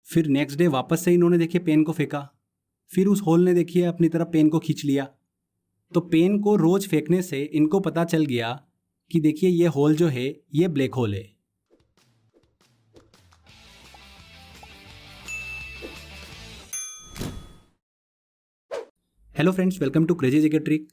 फिर next day वापस से इन्होंने देखिए पेन को फेंका, फिर उस होल ने देखिए अपनी तरफ पेन को खींच लिया। तो पेन को रोज फेंकने से इनको पता चल गया कि देखिए ये होल जो है ये ब्लैक होल है। Hello friends, welcome to crazy GK trick.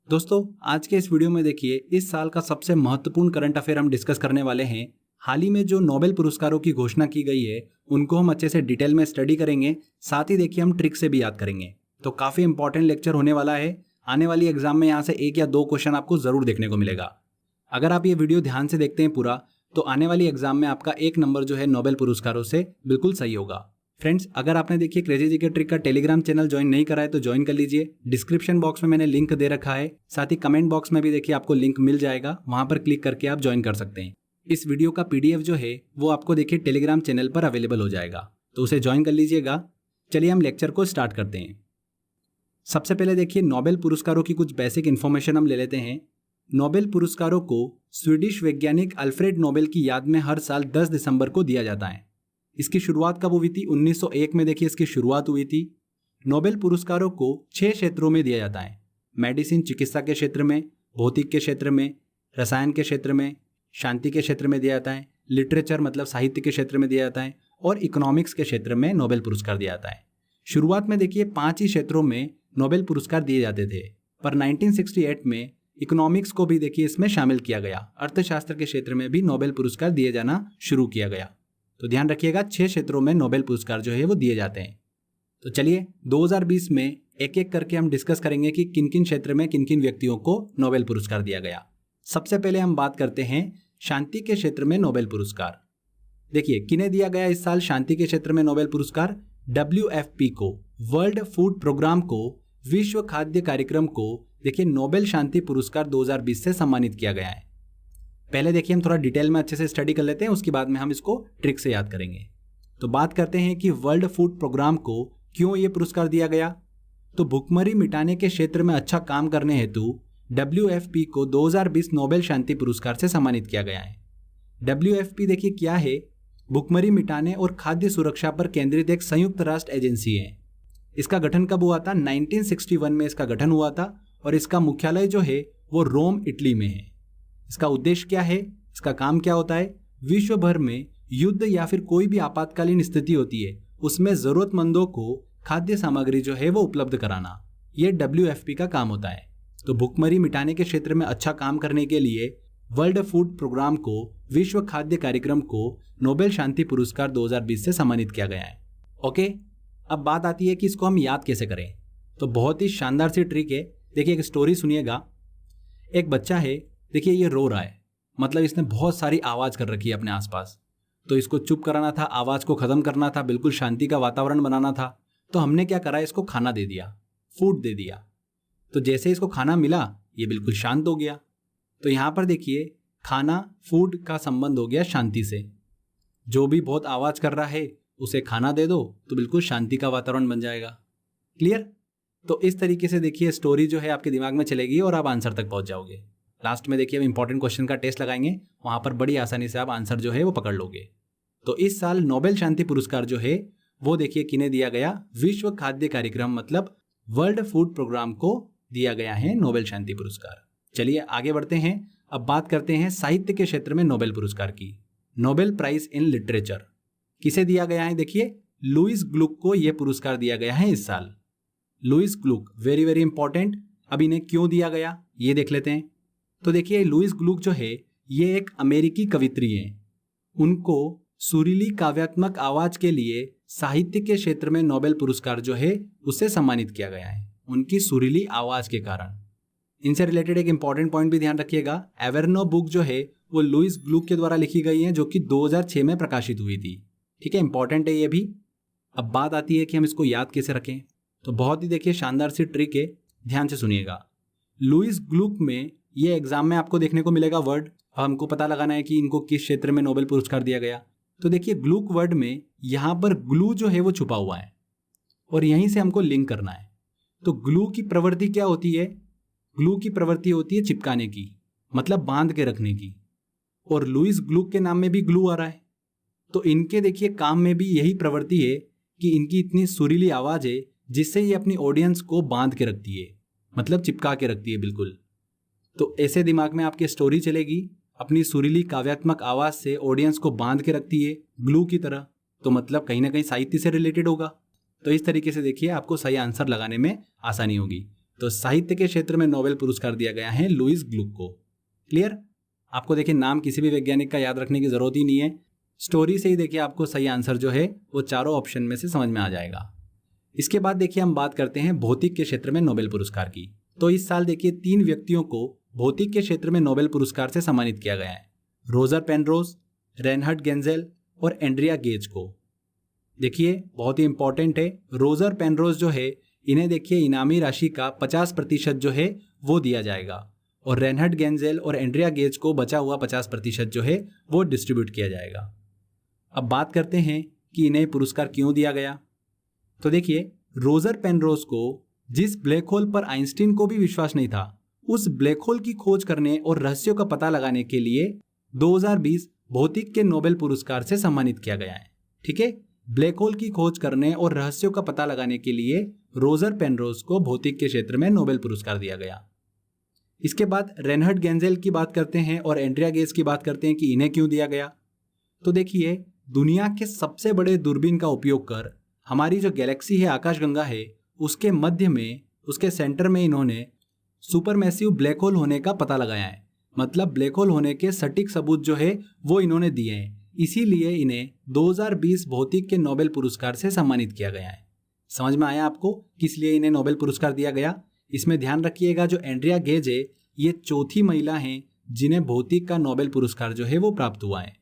दोस्तों, आज के इस वीडियो में देखिए इस साल का सबसे महत्वपूर्ण करंट अफेयर हम डिस्कस करने वाले हैं। हाल ही में जो नोबेल पुरस्कारों की घोषणा की गई है उनको हम अच्छे से डिटेल में स्टडी करेंगे, साथ ही देखिए हम ट्रिक से भी याद करेंगे। तो काफ़ी इंपॉर्टेंट लेक्चर होने वाला है। आने वाली एग्जाम में यहाँ से 1 या 2 क्वेश्चन आपको ज़रूर देखने को मिलेगा। अगर आप ये वीडियो ध्यान से देखते हैं पूरा, तो आने वाली एग्जाम में आपका 1 नंबर जो है नोबेल पुरस्कारों से बिल्कुल सही होगा। फ्रेंड्स, अगर आपने देखिए क्रेजी जीके ट्रिक का टेलीग्राम चैनल ज्वाइन नहीं करा है तो ज्वाइन कर लीजिए। डिस्क्रिप्शन बॉक्स में मैंने लिंक दे रखा है, साथ ही कमेंट बॉक्स में भी देखिए आपको लिंक मिल जाएगा, वहां पर क्लिक करके आप ज्वाइन कर सकते हैं। इस वीडियो का PDF जो है वो आपको देखिए टेलीग्राम चैनल पर अवेलेबल हो जाएगा, तो उसे ज्वाइन कर लीजिएगा। चलिए हम लेक्चर को स्टार्ट करते हैं। सबसे पहले देखिए नोबेल पुरस्कारों की कुछ बेसिक इन्फॉर्मेशन हम ले लेते हैं। नोबेल पुरस्कारों को स्वीडिश वैज्ञानिक अल्फ्रेड नोबेल की याद में हर साल 10 दिसंबर को दिया जाता है। इसकी शुरुआत कब हुई थी? 1901 में देखिए इसकी शुरुआत हुई थी। नोबेल पुरस्कारों को 6 क्षेत्रों में दिया जाता है। मेडिसिन चिकित्सा के क्षेत्र में, भौतिक के क्षेत्र में, रसायन के क्षेत्र में, शांति के क्षेत्र में दिया जाता है, लिटरेचर मतलब साहित्य के क्षेत्र में दिया जाता है, और इकोनॉमिक्स के क्षेत्र में नोबेल पुरस्कार दिया जाता है। शुरुआत में देखिए 5 ही क्षेत्रों में नोबेल पुरस्कार दिए जाते थे, पर 1968 में इकोनॉमिक्स को भी देखिए इसमें शामिल किया गया। अर्थशास्त्र के क्षेत्र में भी नोबेल पुरस्कार दिए जाना शुरू किया गया। तो ध्यान रखिएगा 6 क्षेत्रों में नोबेल पुरस्कार जो है वो दिए जाते हैं। तो चलिए 2020 में एक एक करके हम डिस्कस करेंगे कि किन किन क्षेत्र में किन किन व्यक्तियों को नोबेल पुरस्कार दिया गया। सबसे पहले हम बात करते हैं शांति के क्षेत्र में नोबेल पुरस्कार। देखिए किन्हें दिया गया इस साल शांति के क्षेत्र में नोबेल पुरस्कार? WFP को, वर्ल्ड फूड प्रोग्राम को, विश्व खाद्य कार्यक्रम को देखिए नोबेल शांति पुरस्कार 2020 से सम्मानित किया गया है। पहले देखिए हम थोड़ा डिटेल में अच्छे से स्टडी कर लेते हैं, उसके बाद में हम इसको ट्रिक से याद करेंगे। तो बात करते हैं कि वर्ल्ड फूड प्रोग्राम को क्यों ये पुरस्कार दिया गया। तो भुखमरी मिटाने के क्षेत्र में अच्छा काम करने हेतु WFP को 2020 नोबेल शांति पुरस्कार से सम्मानित किया गया है। WFP देखिए क्या है? भुखमरी मिटाने और खाद्य सुरक्षा पर केंद्रित एक संयुक्त राष्ट्र एजेंसी है। इसका गठन कब हुआ था? 1961 में इसका गठन हुआ था, और इसका मुख्यालय जो है वो रोम, इटली में है। इसका उद्देश्य क्या है? इसका काम क्या होता है? विश्व भर में युद्ध या फिर कोई भी आपातकालीन स्थिति होती है उसमें जरूरतमंदों को खाद्य सामग्री जो है वो उपलब्ध कराना, ये WFP का काम होता है। तो भुखमरी मिटाने के क्षेत्र में अच्छा काम करने के लिए वर्ल्ड फूड प्रोग्राम को, विश्व खाद्य कार्यक्रम को नोबेल शांति पुरस्कार 2020 से सम्मानित किया गया है। ओके, अब बात आती है कि इसको हम याद कैसे करें। तो बहुत ही शानदार सी ट्रिक है। देखिए एक स्टोरी सुनिएगा। एक बच्चा है, देखिए ये रो रहा है, मतलब इसने बहुत सारी आवाज़ कर रखी है अपने आसपास। तो इसको चुप कराना था, आवाज़ को ख़त्म करना था, बिल्कुल शांति का वातावरण बनाना था। तो हमने क्या करा, इसको खाना दे दिया, फूड दे दिया। तो जैसे इसको खाना मिला ये बिल्कुल शांत हो गया। तो यहाँ पर देखिए खाना, फूड का संबंध हो गया शांति से। जो भी बहुत आवाज़ कर रहा है उसे खाना दे दो तो बिल्कुल शांति का वातावरण बन जाएगा। क्लियर? तो इस तरीके से देखिए स्टोरी जो है आपके दिमाग में चलेगी और आप आंसर तक पहुँच जाओगे। लास्ट में देखिए हम इंपॉर्टेंट क्वेश्चन का टेस्ट लगाएंगे, वहाँ पर बड़ी आसानी से आप आंसर जो है वो पकड़ लोगे। तो इस साल नोबेल शांति पुरस्कार जो है वो देखिए किन्हें दिया गया? विश्व खाद्य कार्यक्रम मतलब वर्ल्ड फूड प्रोग्राम को दिया गया है नोबेल शांति पुरस्कार। चलिए आगे बढ़ते हैं। अब बात करते हैं साहित्य के क्षेत्र में नोबेल पुरस्कार की। नोबेल प्राइज इन लिटरेचर किसे दिया गया है? देखिए लुईस ग्लुक को यह पुरस्कार दिया गया है इस साल। Louise Gluck very very important. अब इन्हें क्यों दिया गया ये देख लेते हैं। तो देखिए लुईस ग्लुक जो है ये एक अमेरिकी कवित्री हैं। उनको सुरीली काव्यात्मक आवाज के लिए साहित्य के क्षेत्र में नोबेल पुरस्कार जो है उससे सम्मानित किया गया है, उनकी सुरीली आवाज के कारण। इनसे रिलेटेड एक इंपॉर्टेंट पॉइंट भी ध्यान रखिएगा। एवेरनो बुक जो है वो लुईस ग्लुक के द्वारा लिखी गई है, जो कि 2006 में प्रकाशित हुई थी। ठीक है, इंपॉर्टेंट है ये भी। अब बात आती है कि हम इसको याद कैसे रखें। तो बहुत ही देखिए शानदार सी ट्रिक है, ध्यान से सुनिएगा। लुईस ग्लुक में ये एग्जाम में आपको देखने को मिलेगा वर्ड। हमको पता लगाना है कि इनको किस क्षेत्र में नोबेल पुरस्कार दिया गया। तो देखिए ग्लुक वर्ड में यहाँ पर ग्लू जो है वो छुपा हुआ है और यहीं से हमको लिंक करना है। तो ग्लू की प्रवृत्ति क्या होती है? ग्लू की प्रवृत्ति होती है चिपकाने की, मतलब बांध के रखने की। और लुईस ग्लुक के नाम में भी ग्लू आ रहा है, तो इनके देखिए काम में भी यही प्रवृत्ति है कि इनकी इतनी सुरीली आवाज़ है जिससे ये अपनी ऑडियंस को बांध के रखती है, मतलब चिपका के रखती है बिल्कुल। तो ऐसे दिमाग में आपकी स्टोरी चलेगी, अपनी सुरीली काव्यात्मक आवाज़ से ऑडियंस को बांध के रखती है ग्लू की तरह, तो मतलब कहीं ना कहीं साहित्य से रिलेटेड होगा। तो इस तरीके से देखिए आपको सही आंसर लगाने में आसानी होगी। तो साहित्य के क्षेत्र में नोबेल पुरस्कार दिया गया है लुईस ग्लुक को। क्लियर? आपको देखिए नाम किसी भी वैज्ञानिक का याद रखने की जरूरत ही नहीं है, स्टोरी से ही देखिए आपको सही आंसर जो है वो चारों ऑप्शन में से समझ में आ जाएगा। इसके बाद देखिए हम बात करते हैं भौतिक के क्षेत्र में नोबेल पुरस्कार की। तो इस साल देखिए 3 व्यक्तियों को भौतिक के क्षेत्र में नोबेल पुरस्कार से सम्मानित किया गया है, रोजर पेनरोज, रेनहर्ड गेंजेल और एंड्रिया गेज को। देखिए बहुत ही इंपॉर्टेंट है, रोजर पेनरोज जो है इन्हें देखिए इनामी राशि का 50% जो है वो दिया जाएगा, और रेनहर्ड गेंजेल और एंड्रिया गेज को बचा हुआ 50% जो है वो डिस्ट्रीब्यूट किया जाएगा। अब बात करते हैं कि इन्हें पुरस्कार क्यों दिया गया। तो देखिए रोजर पेनरोज को जिस ब्लैक होल पर आइंस्टीन को भी विश्वास नहीं था, उस ब्लैक होल की खोज करने और रहस्यों का पता लगाने के लिए 2020 भौतिक के नोबेल पुरस्कार से सम्मानित किया गया है। ठीक है, ब्लैक होल की खोज करने और रहस्यों का पता लगाने के लिए रोजर पेनरोज को भौतिक के क्षेत्र में नोबेल पुरस्कार दिया गया। इसके बाद रेनहर्ड गेंजेल की बात करते हैं और एंड्रिया गेज की बात करते हैं कि इन्हें क्यों दिया गया। तो देखिए दुनिया के सबसे बड़े दूरबीन का उपयोग कर हमारी जो गैलेक्सी है आकाशगंगा है, उसके मध्य में, उसके सेंटर में इन्होंने सुपरमैसिव ब्लैक होल होने का पता लगाया है। मतलब ब्लैक होल होने के सटीक सबूत जो है वो इन्होंने दिए हैं, इसीलिए इन्हें 2020 भौतिक के नोबेल पुरस्कार से सम्मानित किया गया है। समझ में आया आपको किस लिए इन्हें नोबेल पुरस्कार दिया गया? इसमें ध्यान रखिएगा जो एंड्रिया गेज है ये चौथी महिला हैं जिन्हें भौतिक का नोबेल पुरस्कार जो है वो प्राप्त हुआ है।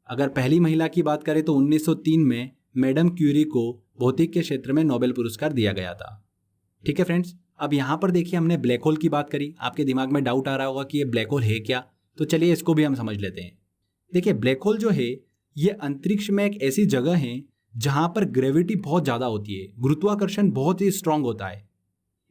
अगर पहली महिला की बात करें तो 1903 में मैडम क्यूरी को भौतिक के क्षेत्र में नोबेल पुरस्कार दिया गया था। ठीक है फ्रेंड्स, अब यहाँ पर देखिए हमने ब्लैक होल की बात करी। आपके दिमाग में डाउट आ रहा होगा कि ये ब्लैक होल है क्या, तो चलिए इसको भी हम समझ लेते हैं। देखिए ब्लैक होल जो है ये अंतरिक्ष में एक ऐसी जगह है जहाँ पर ग्रेविटी बहुत ज़्यादा होती है, गुरुत्वाकर्षण बहुत ही स्ट्रांग होता है।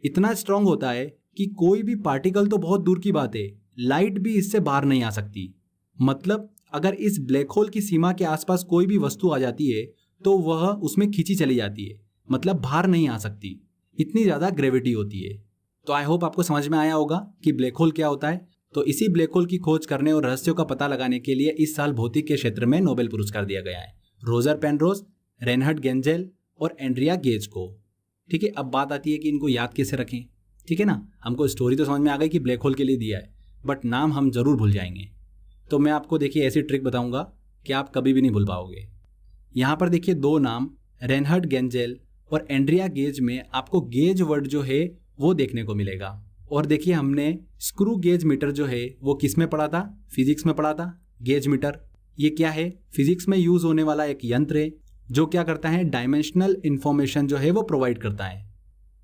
इतना स्ट्रांग होता है कि कोई भी पार्टिकल तो बहुत दूर की बात है, लाइट भी इससे बाहर नहीं आ सकती। मतलब अगर इस ब्लैक होल की सीमा के आसपास कोई भी वस्तु आ जाती है तो वह उसमें खींची चली जाती है, मतलब बाहर नहीं आ सकती, इतनी ज़्यादा ग्रेविटी होती है। तो आई होप आपको समझ में आया होगा कि ब्लैक होल क्या होता है। तो इसी ब्लैक होल की खोज करने और रहस्यों का पता लगाने के लिए इस साल भौतिक के क्षेत्र में नोबेल पुरस्कार दिया गया है रोजर पेनरोज, रेनहर्ड गेंजेल और एंड्रिया गेज को। ठीक है, अब बात आती है कि इनको याद कैसे रखें। ठीक है ना, हमको स्टोरी तो समझ में आ गई कि ब्लैक होल के लिए दिया है, बट नाम हम जरूर भूल जाएंगे। तो मैं आपको देखिए ऐसी ट्रिक बताऊंगा कि आप कभी भी नहीं भूल पाओगे। यहाँ पर देखिए 2 नाम रेनहर्ड गेंजेल और एंड्रिया गेज में आपको गेज वर्ड जो है वो देखने को मिलेगा। और देखिए हमने स्क्रू गेज मीटर जो है वो किस में पढ़ा था? फिजिक्स में पढ़ा था। गेज मीटर ये क्या है? फिजिक्स में यूज होने वाला एक यंत्र है जो क्या करता है, डायमेंशनल इंफॉर्मेशन जो है वो प्रोवाइड करता है।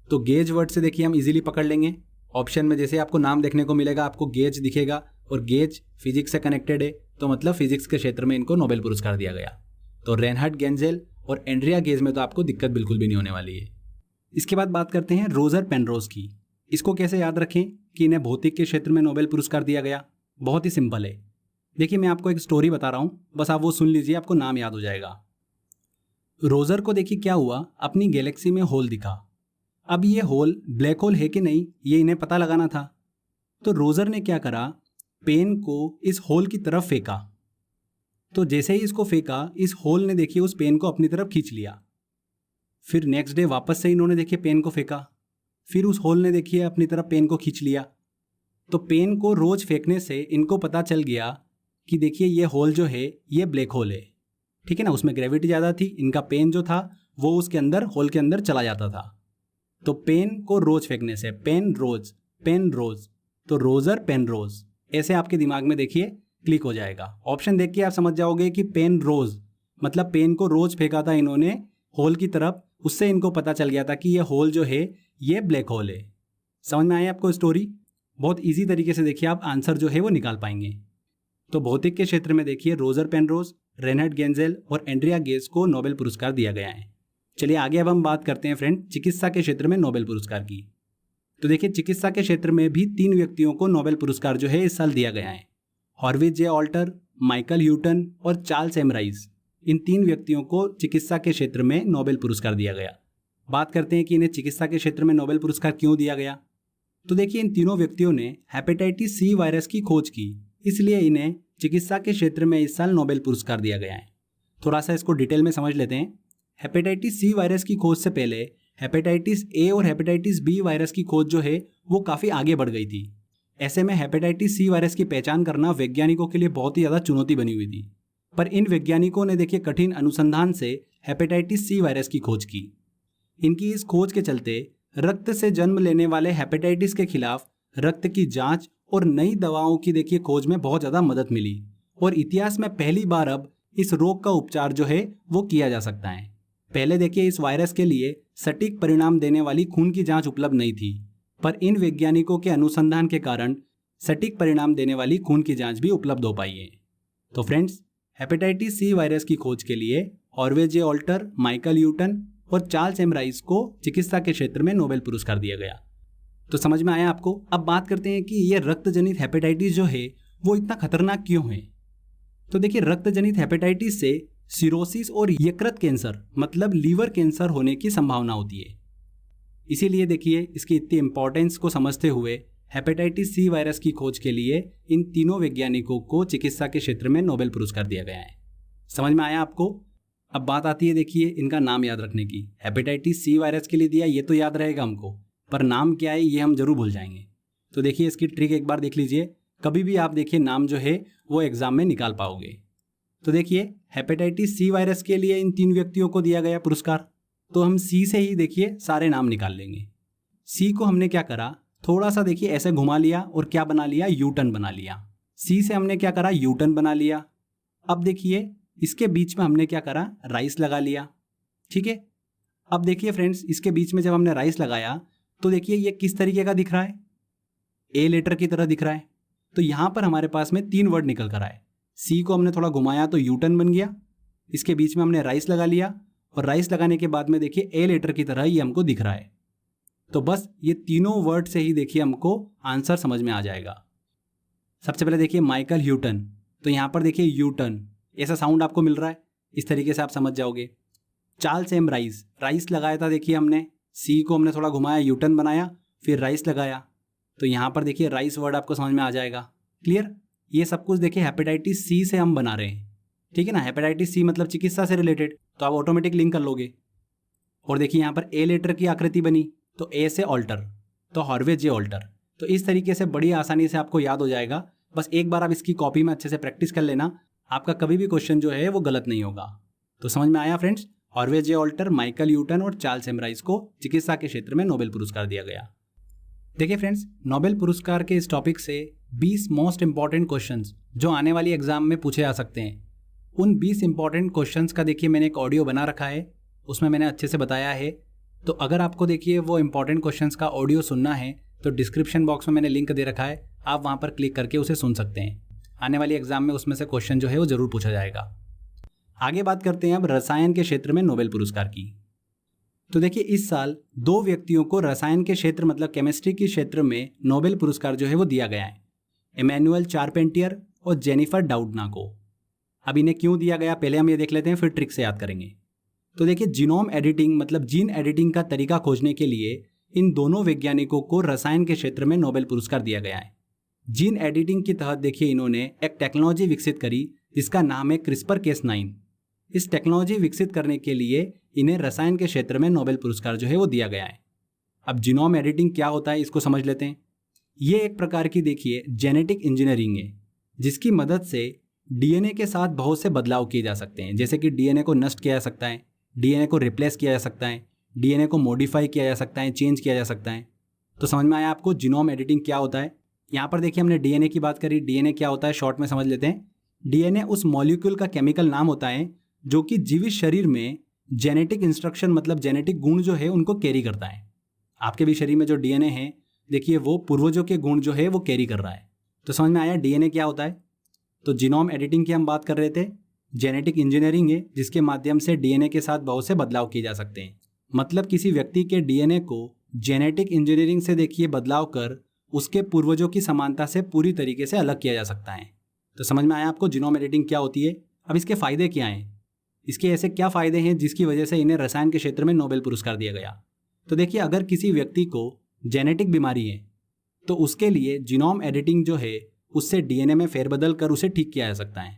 तो गेज वर्ड से देखिए हम इजीली पकड़ लेंगे। ऑप्शन में जैसे आपको नाम देखने को मिलेगा, आपको गेज दिखेगा और गेज फिजिक्स से कनेक्टेड है, तो मतलब फिजिक्स के क्षेत्र में इनको नोबेल पुरस्कार दिया गया। तो रेनहर्ड गेंजेल और एंड्रिया गेज में तो आपको दिक्कत बिल्कुल भी नहीं होने वाली है। इसके बाद बात करते हैं रोजर पेनरोज की। इसको कैसे याद रखें कि इन्हें भौतिक के क्षेत्र में नोबेल पुरस्कार दिया गया? बहुत ही सिंपल है। देखिए मैं आपको एक स्टोरी बता रहा हूँ, बस आप वो सुन लीजिए, आपको नाम याद हो जाएगा। रोजर को देखिए क्या हुआ, अपनी गैलेक्सी में होल दिखा। अब ये होल ब्लैक होल है कि नहीं ये इन्हें पता लगाना था। तो रोजर ने क्या करा, पेन को इस होल की तरफ फेंका। तो जैसे ही इसको फेंका, इस होल ने देखिए उस पेन को अपनी तरफ खींच लिया। फिर नेक्स्ट डे वापस से इन्होंने देखिए पेन को फेंका, फिर उस होल ने देखिए अपनी तरफ पेन को खींच लिया। तो पेन को रोज फेंकने से इनको पता चल गया कि देखिए ये होल जो है ये ब्लैक होल है। ठीक है ना, उसमें ग्रेविटी ज़्यादा थी, इनका पेन जो था वो उसके अंदर होल के अंदर चला जाता था। तो पेन को रोज फेंकने से पेन रोज, तो रोजर पेनरोज, ऐसे आपके दिमाग में देखिए क्लिक हो जाएगा। ऑप्शन देख के आप समझ जाओगे कि पेन रोज मतलब पेन को रोज फेंका था इन्होंने होल की तरफ, उससे इनको पता चल गया था कि ये होल जो है ये ब्लैक होल है। समझ में आया आपको स्टोरी? बहुत इजी तरीके से देखिए आप आंसर जो है वो निकाल पाएंगे। तो भौतिक के क्षेत्र में देखिए रोजर पेनरोज, रेनहर्ड गेंजेल और एंड्रिया गेज को नोबेल पुरस्कार दिया गया है। चलिए आगे अब हम बात करते हैं फ्रेंड चिकित्सा के क्षेत्र में नोबेल पुरस्कार की। तो देखिए चिकित्सा के क्षेत्र में भी 3 व्यक्तियों को नोबेल पुरस्कार जो है इस साल दिया गया है, हॉर्विज जे ऑल्टर, माइकल ह्यूटन और चार्ल्स एमराइज। इन 3 व्यक्तियों को चिकित्सा के क्षेत्र में नोबेल पुरस्कार दिया गया। बात करते हैं कि इन्हें चिकित्सा के क्षेत्र में नोबेल पुरस्कार क्यों दिया गया। तो देखिए, इन तीनों व्यक्तियों ने हेपेटाइटिस सी वायरस की खोज की, इसलिए इन्हें चिकित्सा के क्षेत्र में इस साल नोबेल पुरस्कार दिया गया है। थोड़ा सा इसको डिटेल में समझ लेते हैं। हेपेटाइटिस सी वायरस की खोज से पहले हेपेटाइटिस ए और हेपेटाइटिस बी वायरस की खोज जो है वो काफ़ी आगे बढ़ गई थी। ऐसे में हेपेटाइटिस सी वायरस की पहचान करना वैज्ञानिकों के लिए बहुत ही ज़्यादा चुनौती बनी हुई थी। पर इन वैज्ञानिकों ने देखिए कठिन अनुसंधान से हेपेटाइटिस सी वायरस की खोज की। इनकी इस खोज के चलते रक्त से जन्म लेने वाले हेपेटाइटिस के खिलाफ रक्त की जांच और नई दवाओं की देखिए खोज में बहुत ज़्यादा मदद मिली और इतिहास में पहली बार अब इस रोग का उपचार जो है वो किया जा सकता है। पहले देखिए इस वायरस के लिए सटीक परिणाम देने वाली खून की जांच उपलब्ध नहीं थी, पर इन वैज्ञानिकों के अनुसंधान के कारण सटीक परिणाम देने वाली खून की जांच भी उपलब्ध हो पाई है। तो फ्रेंड्स, हेपेटाइटिस सी वायरस की खोज के लिए ऑर्वे जे ऑल्टर, माइकल ह्यूटन और चार्ल्स एम राइस को चिकित्सा के क्षेत्र में नोबेल पुरस्कार दिया गया। तो समझ में आया आपको। अब बात करते हैं कि ये रक्त जनित हेपेटाइटिस जो है वो इतना खतरनाक क्यों है। तो देखिए, रक्त जनित हेपेटाइटिस से सिरोसिस और यकृत कैंसर मतलब लीवर कैंसर होने की संभावना होती है। इसीलिए देखिए इसकी इतनी इंपॉर्टेंस को समझते हुए हेपेटाइटिस सी वायरस की खोज के लिए इन तीनों वैज्ञानिकों को चिकित्सा के क्षेत्र में नोबेल पुरस्कार दिया गया है। समझ में आया आपको। अब बात आती है देखिए इनका नाम याद रखने की। हेपेटाइटिस सी वायरस के लिए दिया ये तो याद रहेगा हमको, पर नाम क्या है ये हम जरूर भूल जाएंगे। तो देखिए इसकी ट्रिक एक बार देख लीजिए, कभी भी आप देखिए नाम जो है वो एग्जाम में निकाल पाओगे। तो देखिए हेपेटाइटिस सी वायरस के लिए इन 3 व्यक्तियों को दिया गया पुरस्कार, तो हम सी से ही देखिए सारे नाम निकाल लेंगे। सी को हमने क्या करा, थोड़ा सा देखिए ऐसे घुमा लिया और क्या बना लिया, यू टर्न बना लिया। सी से हमने क्या करा, यू टर्न बना लिया। अब देखिए इसके बीच में हमने क्या करा, राइस लगा लिया। ठीक है। अब देखिए फ्रेंड्स, इसके बीच में जब हमने राइस लगाया तो देखिए ये किस तरीके का दिख रहा है, ए लेटर की तरह दिख रहा है। तो यहाँ पर हमारे पास में 3 वर्ड निकल कर आए। सी को हमने थोड़ा घुमाया तो यू टर्न बन गया, इसके बीच में हमने राइस लगा लिया और राइस लगाने के बाद में देखिए ए लेटर की तरह ये हमको दिख रहा है। तो बस ये तीनों वर्ड से ही देखिए हमको आंसर समझ में आ जाएगा। सबसे पहले देखिए माइकल ह्यूटन, तो यहाँ पर देखिए यू टर्न ऐसा साउंड आपको मिल रहा है, इस तरीके से आप समझ जाओगे। चार्ल्स एम राइस, राइस लगाया था देखिए हमने, सी को हमने थोड़ा घुमाया, यू टर्न बनाया, फिर राइस लगाया, तो यहाँ पर देखिए राइस वर्ड आपको समझ में आ जाएगा। क्लियर। ये सब कुछ देखिए हेपेटाइटिस सी से हम बना रहे हैं। ठीक है ना, हेपेटाइटिस सी मतलब चिकित्सा से रिलेटेड, तो आप ऑटोमेटिक लिंक कर लोगे। और देखिए यहाँ पर ए लेटर की आकृति बनी, तो ए से ऑल्टर, तो ऑर्वे जे ऑल्टर। तो इस तरीके से बड़ी आसानी से आपको याद हो जाएगा। बस एक बार आप इसकी कॉपी में अच्छे से प्रैक्टिस कर लेना, आपका कभी भी क्वेश्चन जो है वो गलत नहीं होगा। तो समझ में आया फ्रेंड्स, ऑर्वे जे ऑल्टर, माइकल ह्यूटन और चार्ल्स एम राइस को चिकित्सा के क्षेत्र में नोबेल पुरस्कार दिया गया। देखिए फ्रेंड्स, नोबेल पुरस्कार के इस टॉपिक से 20 मोस्ट इंपॉर्टेंट क्वेश्चंस जो आने वाली एग्जाम में पूछे जा सकते हैं, उन 20 इंपॉर्टेंट क्वेश्चंस का देखिए मैंने एक ऑडियो बना रखा है, उसमें मैंने अच्छे से बताया है। तो अगर आपको देखिए वो इंपॉर्टेंट क्वेश्चंस का ऑडियो सुनना है तो डिस्क्रिप्शन बॉक्स में मैंने लिंक दे रखा है, आप वहाँ पर क्लिक करके उसे सुन सकते हैं। आने वाली एग्जाम में उसमें से क्वेश्चन जो है वो जरूर पूछा जाएगा। आगे बात करते हैं अब रसायन के क्षेत्र में नोबेल पुरस्कार की। तो देखिए इस साल 2 व्यक्तियों को रसायन के क्षेत्र मतलब केमिस्ट्री के क्षेत्र में नोबेल पुरस्कार जो है वो दिया गया है, इमैनुअल चारपेंटियर और जेनिफर डाउडना को। अब इन्हें क्यों दिया गया पहले हम ये देख लेते हैं, फिर ट्रिक से याद करेंगे। तो देखिए जीनोम एडिटिंग मतलब जीन एडिटिंग का तरीका खोजने के लिए इन दोनों वैज्ञानिकों को रसायन के क्षेत्र में नोबेल पुरस्कार दिया गया है। जीन एडिटिंग के तहत देखिए इन्होंने एक टेक्नोलॉजी विकसित करी जिसका नाम है CRISPR-Cas9। इस टेक्नोलॉजी विकसित करने के लिए इन्हें रसायन के क्षेत्र में नोबेल पुरस्कार जो है वो दिया गया है। अब जीनोम एडिटिंग क्या होता है इसको समझ लेते हैं। ये एक प्रकार की देखिए जेनेटिक इंजीनियरिंग है जिसकी मदद से डीएनए के साथ बहुत से बदलाव किए जा सकते हैं, जैसे कि डीएनए को नष्ट किया जा सकता है, डीएनए को रिप्लेस किया जा सकता है, डीएनए को मॉडिफाई किया जा सकता है, चेंज किया जा सकता है। तो समझ में आया आपको जीनोम एडिटिंग क्या होता है। यहाँ पर देखिए हमने डीएनए की बात करी, डीएनए क्या होता है शॉर्ट में समझ लेते हैं। डीएनए उस मॉलिक्यूल का केमिकल नाम होता है जो कि जीवित शरीर में जेनेटिक इंस्ट्रक्शन मतलब जेनेटिक गुण जो है उनको कैरी करता है। आपके भी शरीर में जो डीएनए है देखिए वो पूर्वजों के गुण जो है वो कैरी कर रहा है। तो समझ में आया डीएनए क्या होता है। तो जीनोम एडिटिंग की हम बात कर रहे थे, जेनेटिक इंजीनियरिंग है जिसके माध्यम से डीएनए के साथ बहुत से बदलाव किए जा सकते हैं। मतलब किसी व्यक्ति के डीएनए को जेनेटिक इंजीनियरिंग से देखिए बदलाव कर उसके पूर्वजों की समानता से पूरी तरीके से अलग किया जा सकता है। तो समझ में आया आपको जीनोम एडिटिंग क्या होती है। अब इसके फायदे क्या हैं। इसके ऐसे क्या फ़ायदे हैं जिसकी वजह से इन्हें रसायन के क्षेत्र में नोबेल पुरस्कार दिया गया। तो देखिए, अगर किसी व्यक्ति को जेनेटिक बीमारी है तो उसके लिए जीनोम एडिटिंग जो है उससे डीएनए में फेरबदल कर उसे ठीक किया जा सकता है।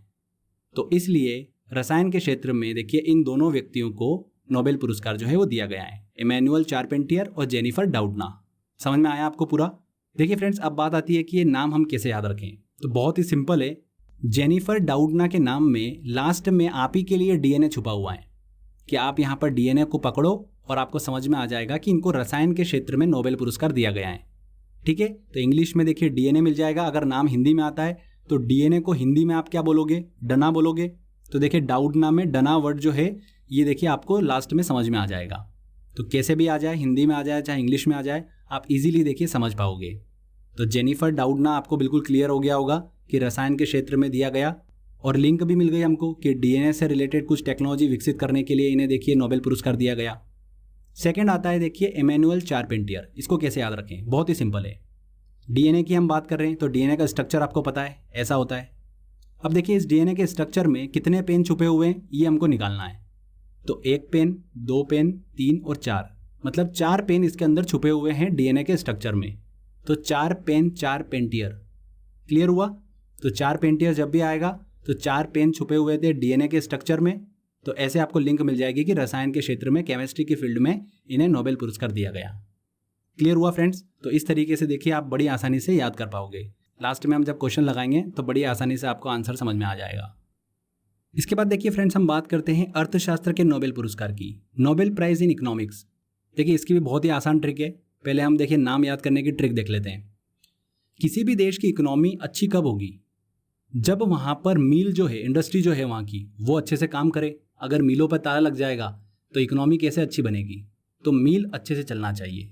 तो इसलिए रसायन के क्षेत्र में देखिए इन दोनों व्यक्तियों को नोबेल पुरस्कार जो है वो दिया गया है, इमैनुअल चारपेंटियर और जेनिफर डाउडना। समझ में आया आपको पूरा? देखिए फ्रेंड्स, अब बात आती है कि ये नाम हम कैसे याद रखें। तो बहुत ही सिंपल है। जेनिफर डाउडना के नाम में लास्ट में आप ही के लिए डीएनए छुपा हुआ है कि आप यहाँ पर डीएनए को पकड़ो और आपको समझ में आ जाएगा कि इनको रसायन के क्षेत्र में नोबेल पुरस्कार दिया गया है। ठीक है, तो इंग्लिश में देखिए डीएनए मिल जाएगा। अगर नाम हिंदी में आता है तो डीएनए को हिंदी में आप क्या बोलोगे? डना बोलोगे। तो देखिए डाउडना में डना वर्ड जो है ये देखिए आपको लास्ट में समझ में आ जाएगा। तो कैसे भी आ जाए, हिंदी में आ जाए चाहे इंग्लिश में आ जाए, आप इजीली देखिए समझ पाओगे। तो जेनिफर डाउडना आपको बिल्कुल क्लियर हो गया होगा कि रसायन के क्षेत्र में दिया गया, और लिंक भी मिल गई हमको कि डीएनए से रिलेटेड कुछ टेक्नोलॉजी विकसित करने के लिए इन्हें देखिए नोबेल पुरस्कार दिया गया। सेकंड आता है देखिए इमैनुअल चारपेंटियर। इसको कैसे याद रखें? बहुत ही सिंपल है। डीएनए की हम बात कर रहे हैं तो डीएनए का स्ट्रक्चर आपको पता है, ऐसा होता है। अब देखिए इस डीएनए के स्ट्रक्चर में कितने पेन छुपे हुए हैं ये हमको निकालना है। तो 1 पेन, 2 पेन, 3 और 4, मतलब 4 पेन इसके अंदर छुपे हुए हैं डीएनए के स्ट्रक्चर में। तो 4 पेन 4 पेंटियर, क्लियर हुआ? तो 4 पेंटियर जब भी आएगा तो 4 पेन छुपे हुए थे डीएनए के स्ट्रक्चर में। तो ऐसे आपको लिंक मिल जाएगी कि रसायन के क्षेत्र में, केमिस्ट्री की फील्ड में इन्हें नोबेल पुरस्कार दिया गया। क्लियर हुआ फ्रेंड्स? तो इस तरीके से देखिए आप बड़ी आसानी से याद कर पाओगे। लास्ट में हम जब क्वेश्चन लगाएंगे तो बड़ी आसानी से आपको आंसर समझ में आ जाएगा। इसके बाद देखिए फ्रेंड्स, हम बात करते हैं अर्थशास्त्र के नोबेल पुरस्कार की, नोबेल प्राइज इन इकोनॉमिक्स। देखिए इसकी भी बहुत ही आसान ट्रिक है। पहले हम देखिए नाम याद करने की ट्रिक देख लेते हैं। किसी भी देश की इकोनॉमी अच्छी कब होगी? जब वहाँ पर मिल जो है, इंडस्ट्री जो है वहाँ की, वो अच्छे से काम करे। अगर मिलों पर ताला लग जाएगा तो इकोनॉमी कैसे अच्छी बनेगी? तो मिल अच्छे से चलना चाहिए।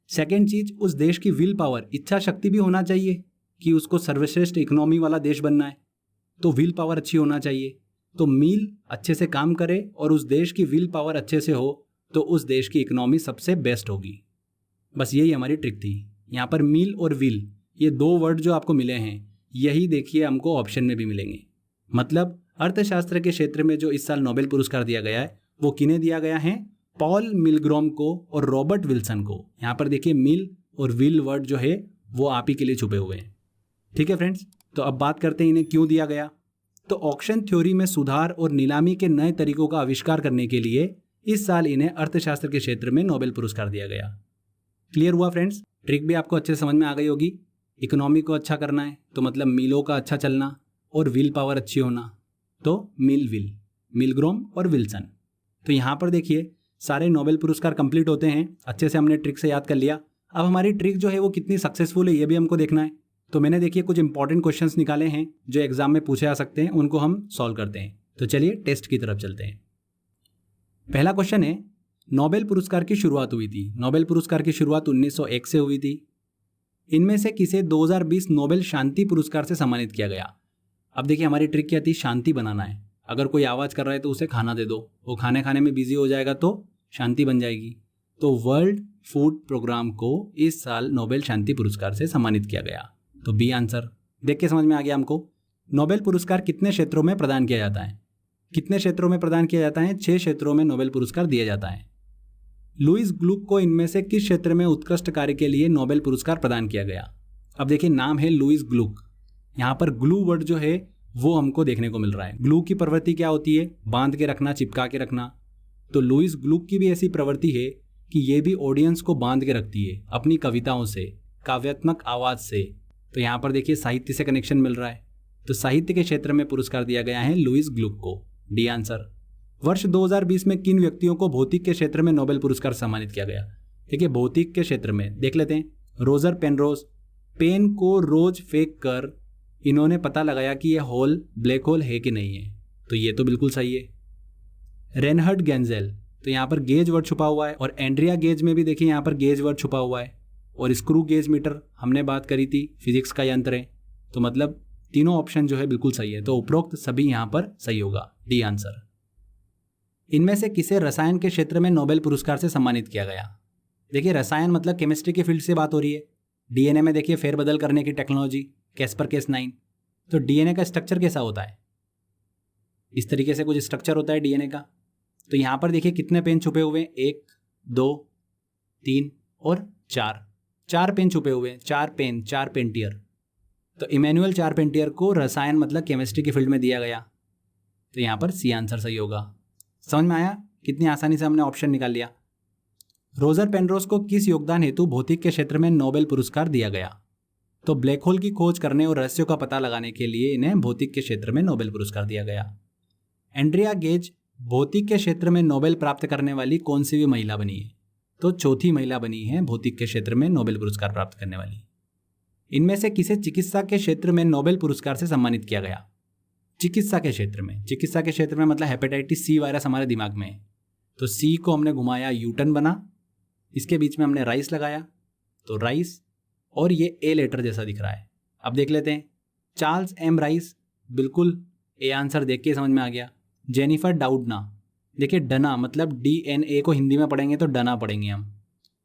सेकेंड चीज, उस देश की विल पावर, इच्छा शक्ति भी होना चाहिए कि उसको सर्वश्रेष्ठ इकोनॉमी वाला देश बनना है, तो विल पावर अच्छी होना चाहिए। तो मिल अच्छे से काम करे और उस देश की विल पावर अच्छे से हो तो उस देश की इकोनॉमी सबसे बेस्ट होगी। बस यही हमारी ट्रिक थी। यहाँ पर मिल और विल, ये 2 वर्ड जो आपको मिले हैं, यही देखिए हमको ऑप्शन में भी मिलेंगे। मतलब अर्थशास्त्र के क्षेत्र में जो इस साल नोबेल पुरस्कार दिया गया है वो किन्हें दिया गया है? पॉल मिलग्रोम को और रॉबर्ट विल्सन को। यहाँ पर देखिए मिल और विल वर्ड जो है वो आप ही के लिए छुपे हुए हैं। ठीक है फ्रेंड्स, तो अब बात करते हैं इन्हें क्यों दिया गया। तो ऑक्शन थ्योरी में सुधार और नीलामी के नए तरीकों का आविष्कार करने के लिए इस साल इन्हें अर्थशास्त्र के क्षेत्र में नोबेल पुरस्कार दिया गया। क्लियर हुआ फ्रेंड्स? ट्रिक भी आपको अच्छे से समझ में आ गई होगी। इकोनॉमी को अच्छा करना है तो मतलब मिलों का अच्छा चलना और विल पावर अच्छी होना, तो मिलग्रोम और विल्सन। तो यहाँ पर देखिए सारे नोबेल पुरस्कार कंप्लीट होते हैं। अच्छे से हमने ट्रिक से याद कर लिया। अब हमारी ट्रिक जो है वो कितनी सक्सेसफुल है ये भी हमको देखना है। तो मैंने देखिए कुछ इंपॉर्टेंट क्वेश्चंस निकाले हैं जो एग्जाम में पूछे जा सकते हैं, उनको हम सॉल्व करते हैं। तो चलिए टेस्ट की तरफ चलते हैं। पहला क्वेश्चन है, नोबेल पुरस्कार की शुरुआत हुई थी। नोबेल पुरस्कार की शुरुआत 1901 से हुई थी। इनमें से किसे 2020 नोबेल शांति पुरस्कार से सम्मानित किया गया? अब देखिए हमारी ट्रिक क्या थी? शांति बनाना है। अगर कोई आवाज़ कर रहा है तो उसे खाना दे दो, वो खाने में बिजी हो जाएगा तो शांति बन जाएगी। तो वर्ल्ड फूड प्रोग्राम को इस साल नोबेल शांति पुरस्कार से सम्मानित किया गया। तो बी आंसर। देख के समझ में आ गया हमको। नोबेल पुरस्कार कितने क्षेत्रों में प्रदान किया जाता है? कितने क्षेत्रों में प्रदान किया जाता है? 6 क्षेत्रों में नोबेल पुरस्कार दिया जाता है। लुईस ग्लुक को इनमें से किस क्षेत्र में उत्कृष्ट कार्य के लिए नोबेल पुरस्कार प्रदान किया गया? अब देखिए नाम है लुईस ग्लुक। यहाँ पर ग्लू वर्ड जो है वो हमको देखने को मिल रहा है। ग्लू की प्रवृत्ति क्या होती है? बांध के रखना, चिपका के रखना। तो लुईस ग्लुक की भी ऐसी प्रवृत्ति है कि ये भी ऑडियंस को बांध के रखती है अपनी कविताओं से, काव्यात्मक आवाज से। तो यहाँ पर देखिए साहित्य से कनेक्शन मिल रहा है। तो साहित्य के क्षेत्र में पुरस्कार दिया गया है लुईस ग्लुक को। D answer. वर्ष 2020 में किन व्यक्तियों को भौतिक के क्षेत्र में नोबेल पुरस्कार सम्मानित किया गया? देखिए भौतिक के क्षेत्र में देख लेते हैं। रोजर पेनरोज, पेन को रोज फेंक कर इन्होंने पता लगाया कि यह होल ब्लैक होल है कि नहीं है। तो ये तो बिल्कुल सही है। रेनहर्ड गेंजेल, तो यहाँ पर गेज वर्ड छुपा हुआ है। और एंड्रिया गेज में भी देखिए यहाँ पर गेज वर्ड छुपा हुआ है। और स्क्रू गेज मीटर हमने बात करी थी, फिजिक्स का यंत्र है। तो मतलब तीनों ऑप्शन जो है बिल्कुल सही है। तो उपरोक्त सभी यहाँ पर सही होगा। D answer. इनमें से किसे रसायन के क्षेत्र में नोबेल पुरस्कार से सम्मानित किया गया? देखिए रसायन मतलब केमिस्ट्री की फील्ड से बात हो रही है। डीएनए में देखिए फेरबदल करने की टेक्नोलॉजी, कैस्पर केस 9। तो डीएनए का स्ट्रक्चर कैसा होता है? इस तरीके से कुछ स्ट्रक्चर होता है डीएनए का। तो यहाँ पर देखिए कितने पेन छुपे हुए हैं, 1 2 3 और 4 पेन छुपे हुए हैं, 4 पेन, 4 पेंटियर। तो इमैनुअल चारपेंटियर को रसायन मतलब केमिस्ट्री की फील्ड में दिया गया। तो यहाँ पर सी आंसर सही होगा। समझ में आया कितनी आसानी से हमने ऑप्शन निकाल लिया। रोजर पेनरोज को किस योगदान हेतु भौतिक के क्षेत्र में नोबेल पुरस्कार दिया गया? तो ब्लैक होल की खोज करने और रहस्यों का पता लगाने के लिए इन्हें भौतिक के क्षेत्र में नोबेल पुरस्कार दिया गया। एंड्रिया गेज भौतिक के क्षेत्र में नोबेल प्राप्त करने वाली कौन सी भी महिला बनी है? तो चौथी महिला बनी है भौतिक के क्षेत्र में नोबेल पुरस्कार प्राप्त करने वाली। इनमें से किसे चिकित्सा के क्षेत्र में नोबेल पुरस्कार से सम्मानित किया गया? चिकित्सा के क्षेत्र में मतलब हेपेटाइटिस सी वायरस हमारे दिमाग में है, तो सी को हमने घुमाया यूटर्न बना, इसके बीच में हमने राइस लगाया तो राइस, और ये ए लेटर जैसा दिख रहा है। अब देख लेते हैं, चार्ल्स एम राइस, बिल्कुल ए आंसर देख के समझ में आ गया। जेनिफर डाउडना, देखिए डना मतलब डीएनए को हिंदी में पढ़ेंगे तो डना पढ़ेंगे हम,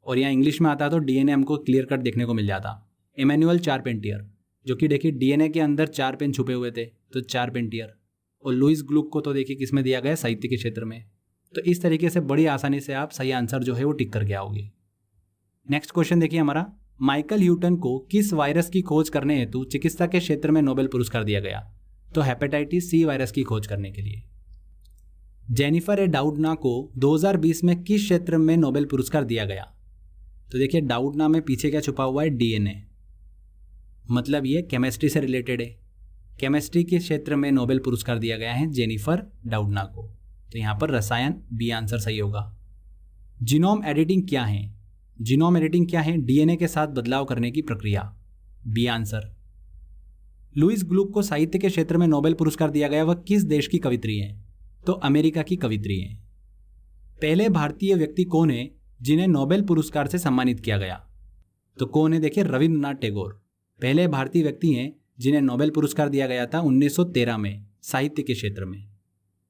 और यहाँ इंग्लिश में आता तो डीएनए हमको क्लियर कट देखने को मिल जाता। इमैनुअल चारपेंटियर, जो कि देखिए डीएनए के अंदर 4 पेन छुपे हुए थे, तो चारपेंटियर। और लुइस ग्लुक को तो देखिए किस में दिया गया, साहित्य के क्षेत्र में। तो इस तरीके से बड़ी आसानी से आप सही आंसर जो है वो टिक करके आओगे। नेक्स्ट क्वेश्चन देखिए हमारा, माइकल ह्यूटन को किस वायरस की खोज करने हेतु चिकित्सा के क्षेत्र में नोबेल पुरस्कार दिया गया? तो हेपेटाइटिस सी वायरस की खोज करने के लिए। जेनिफर ए डाउडना को 2020 में किस क्षेत्र में नोबेल पुरस्कार दिया गया? तो देखिए डाउडना में पीछे क्या छुपा हुआ है, डीएनए, मतलब ये केमिस्ट्री से रिलेटेड है। केमिस्ट्री के क्षेत्र में नोबेल पुरस्कार दिया गया है जेनिफर डाउडना को। तो यहाँ पर रसायन, बी आंसर सही होगा। जीनोम एडिटिंग क्या है? जीनोम एडिटिंग क्या है? डीएनए के साथ बदलाव करने की प्रक्रिया, बी आंसर। लुइस ग्लुक को साहित्य के क्षेत्र में नोबेल पुरस्कार दिया गया, वह किस देश की कवित्री है? तो अमेरिका की कवित्री है। पहले भारतीय व्यक्ति कौन है जिन्हें नोबेल पुरस्कार से सम्मानित किया गया? तो कौन है? देखिए रविंद्रनाथ टैगोर पहले भारतीय व्यक्ति हैं जिन्हें नोबेल पुरस्कार दिया गया था 1913 में साहित्य के क्षेत्र में।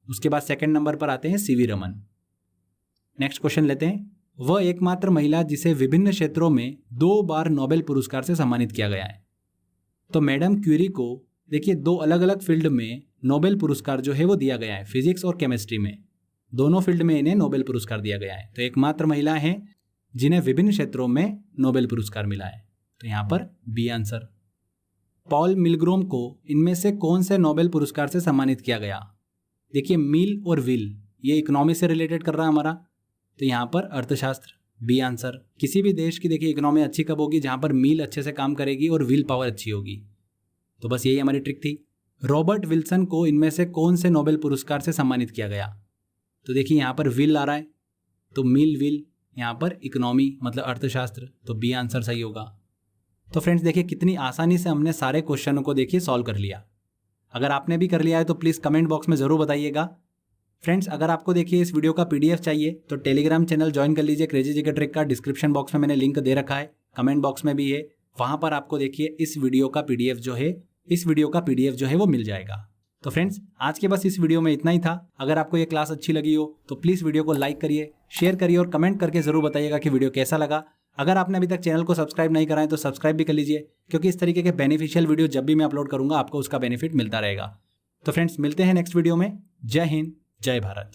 उसके बाद सेकंड नंबर पर आते हैं सीवी रमन। नेक्स्ट क्वेश्चन लेते हैं, वह एकमात्र महिला जिसे विभिन्न क्षेत्रों में 2 बार नोबेल पुरस्कार से सम्मानित किया गया है। तो मैडम क्यूरी को देखिए 2 अलग अलग फील्ड में नोबेल पुरस्कार जो है वो दिया गया है, फिजिक्स और केमिस्ट्री में, दोनों फील्ड में इन्हें नोबेल पुरस्कार दिया गया है। तो एकमात्र महिला है जिन्हें विभिन्न क्षेत्रों में नोबेल पुरस्कार मिला है। तो यहाँ पर बी आंसर। पॉल मिलग्रोम को इनमें से कौन से नोबेल पुरस्कार से सम्मानित किया गया? देखिए मील और विल, ये इकोनॉमी से रिलेटेड कर रहा है हमारा, तो यहाँ पर अर्थशास्त्र, बी आंसर। किसी भी देश की देखिए इकोनॉमी अच्छी कब होगी? जहाँ पर मील अच्छे से काम करेगी और विल पावर अच्छी होगी। तो बस यही हमारी ट्रिक थी। रॉबर्ट विल्सन को इनमें से कौन से नोबेल पुरस्कार से सम्मानित किया गया? तो देखिए यहाँ पर विल आ रहा है, तो मील विल, यहाँ पर इकोनॉमी मतलब अर्थशास्त्र, तो बी आंसर सही होगा। तो फ्रेंड्स देखिए कितनी आसानी से हमने सारे क्वेश्चनों को देखिए सॉल्व कर लिया। अगर आपने भी कर लिया है तो प्लीज़ कमेंट बॉक्स में ज़रूर बताइएगा। फ्रेंड्स अगर आपको देखिए इस वीडियो का पीडीएफ चाहिए तो टेलीग्राम चैनल ज्वाइन कर लीजिए, क्रेजी जीके ट्रिक का। डिस्क्रिप्शन बॉक्स में मैंने लिंक दे रखा है, कमेंट बॉक्स में भी है, वहाँ पर आपको देखिए इस वीडियो का पीडीएफ जो है वो मिल जाएगा। तो फ्रेंड्स आज के बस इस वीडियो में इतना ही था। अगर आपको ये क्लास अच्छी लगी हो तो प्लीज़ वीडियो को लाइक करिए, शेयर करिए और कमेंट करके ज़रूर बताइएगा कि वीडियो कैसा लगा। अगर आपने अभी तक चैनल को सब्सक्राइब नहीं करा है तो सब्सक्राइब भी कर लीजिए, क्योंकि इस तरीके के बेनिफिशियल वीडियो जब भी मैं अपलोड करूंगा आपको उसका बेनिफिट मिलता रहेगा। तो फ्रेंड्स मिलते हैं नेक्स्ट वीडियो में। जय हिंद, जय भारत।